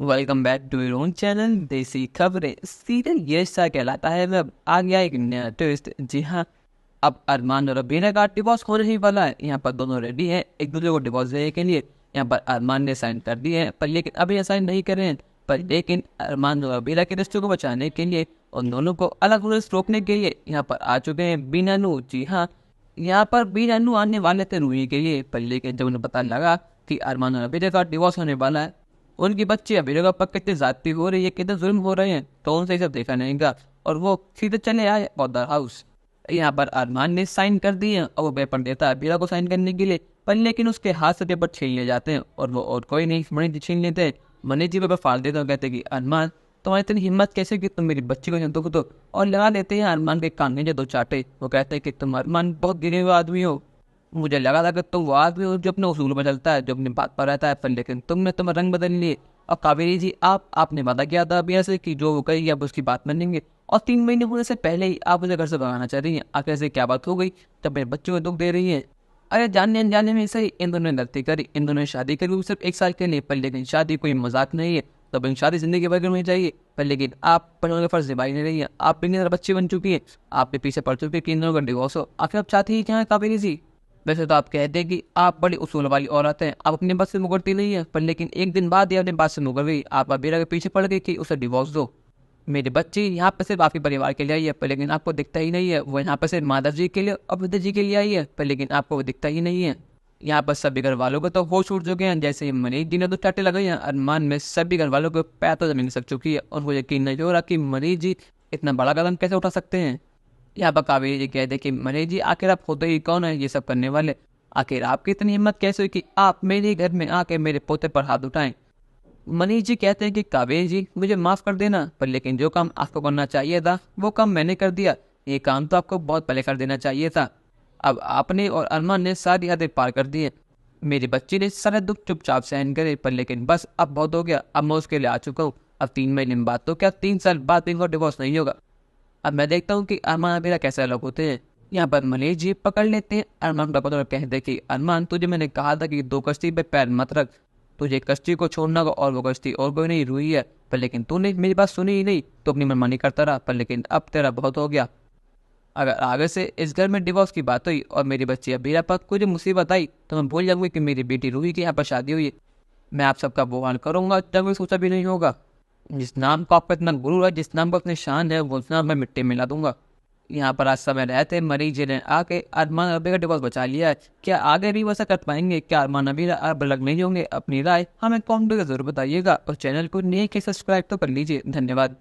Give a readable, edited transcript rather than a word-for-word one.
Welcome back to your own channel Desi Khabrein. Serial ये सा कहलाता है मैं आ गया एक नया ट्विस्ट। जी हाँ, अब अरमान और रबीना का डिवोर्स होने ही वाला है। यहाँ पर दोनों रेडी हैं एक दूसरे को डिवोर्स देने के लिए। यहाँ पर अरमान ने साइन कर दिए हैं पर लेकिन अभी साइन नहीं कर रहे हैं। पर लेकिन अरमान और रबीना के रिश्ते को बचाने के लिए उन दोनों को अलग होने से रोकने के लिए यहाँ पर आ चुके हैं बीना नू। जी हाँ, यहाँ पर बीना नू आने वाले थे रूही के लिए, पर लेकिन जब उन्हें पता लगा कि अरमान और रबीना का डिवोर्स होने वाला है, उनकी बच्ची अभी जगह पर कितनी ज्यादती हो रही है, कितने जुल्म हो रहे हैं, तो उनसे ये सब देखा नहीं गया और वो सीधे चले आए ऑर्डर हाउस। यहाँ पर अरमान ने साइन कर दिए और वो पेपर देता है बीरा को साइन करने के लिए, पर लेकिन उसके हाथ से पेपर छीन लिए जाते हैं और वो और कोई नहीं मणि जी छीन लेते हैं। मणि जी पेपर फाड़ देते हैं और कहते हैं कि अरमान तुम्हारी इतनी हिम्मत कैसे कि तुम मेरी बच्ची को छीनते हो, तो और लगा देते हैं अरमान के कान में जो दो चाटे। वो कहते हैं कि तुम अरमान बहुत गिरे हुए आदमी हो, मुझे लगा था कि तुम वो आदमी हो जो अपने उसूल पर चलता है, जो अपनी बात पर रहता है, पर लेकिन तुमने तुम्हें रंग बदल लिए। और कावेरी जी आपने वादा किया था अभी ऐसे कि जो वो कहेगी आप उसकी बात मानेंगे, और 3 महीने होने से पहले ही आप उसे घर से भगाना चाह रही हैं। आखिर से क्या बात हो गई जब मेरे बच्चों को दुख दे रही है? अरे जानने अनजाने में सही इन दोनों ने गलती करी, इन दोनों ने शादी करी वो सिर्फ 1 साल के लिए, पर लेकिन शादी कोई मजाक नहीं है। तब इन शादी जिंदगी भर करनी चाहिए, पर लेकिन आप परिवार का फर्ज निभाई नहीं रही है। आप भी इतनी बच्ची बन चुकी है, आप भी पीछे पड़ चुकी है कि इन दोनों का डिवोर्स हो। आखिर आप चाहती है क्या है कावेरी जी? वैसे तो आप कहते हैं कि आप बड़ी उसूल वाली औरत हैं, आप अपनी बात से मुकरती नहीं है, पर लेकिन एक दिन बाद ही अपनी बात से मुकर गई। आप अबीरा के पीछे पड़ गई कि उसे डिवोर्स दो। मेरी बच्ची यहाँ पर सिर्फ आपके परिवार के लिए आई है, पर लेकिन आपको दिखता ही नहीं है। वो यहाँ पर सिर्फ माधव जी के लिए और विद्या जी के लिए आई है, पर लेकिन आपको वो दिखता ही नहीं है। यहाँ पर सभी घर वालों को तो होश उड़ चुके हैं, जैसे ही मनीष जी ने तो चाटे लगाई हैं अरमान में सभी घर वालों को पैर तो जमीन सक चुकी है और वो यकीन नहीं हो रहा कि मनीष जी इतना बड़ा कदम कैसे उठा सकते हैं। यहाँ पर कावेरी जी कहते कि मनीष जी आखिर आप होते ही कौन है ये सब करने वाले? आखिर आपकी इतनी हिम्मत कैसे हुई कि आप मेरे घर में आके मेरे पोते पर हाथ उठाएं? मनीष जी कहते हैं कि कावेरी जी मुझे माफ कर देना, पर लेकिन जो काम आपको करना चाहिए था वो काम मैंने कर दिया। ये काम तो आपको बहुत पहले कर देना चाहिए था। अब आपने और अरमान ने सारी हदें पार कर दी है। मेरी बच्ची ने सारे दुख चुपचाप सहन करे, पर लेकिन बस अब बहुत हो गया। अब मैं उसके लिए आ चुका हूँ। अब 3 महीने बाद तो क्या 3 साल बाद भी इनका डिवोर्स नहीं होगा। अब मैं देखता हूँ कि अरमान मेरा कैसे अलग होते हैं। यहाँ पर मनीष जी पकड़ लेते हैं अरमान का पकड़ और कहते हैं कि अरमान तुझे मैंने कहा था कि 2 कश्ती पे पैर मत रख, तुझे कश्ती को छोड़ना होगा और वो कश्ती और कोई नहीं रूही है, पर लेकिन तूने मेरी बात सुनी ही नहीं, तो अपनी मनमानी करता रहा, पर लेकिन अब तेरा बहुत हो गया। अगर आगे से इस घर में डिवोर्स की बात हुई और मेरी बच्ची अबीरा पर कोई मुसीबत आई तो मैं भूल जाऊंगी कि मेरी बेटी रूही की यहाँ पर शादी हुई है। मैं आप सबका वो हाल करूंगा जब भी सोचा भी नहीं होगा। जिस नाम को आपका इतना गुरूर है, जिस नाम को अपनी शान है, वो नाम मैं मिट्टी मिला दूंगा। यहाँ पर आज समय रहते मरीज जी ने आके अरमान अबी का डिवोर्स बचा लिया है। क्या आगे भी वैसा कर पाएंगे? क्या अरमान अबी अब अलग नहीं होंगे? अपनी राय हमें कमेंट करके जरूर बताइएगा और चैनल को नहीं सब्सक्राइब तो कर लीजिए। धन्यवाद।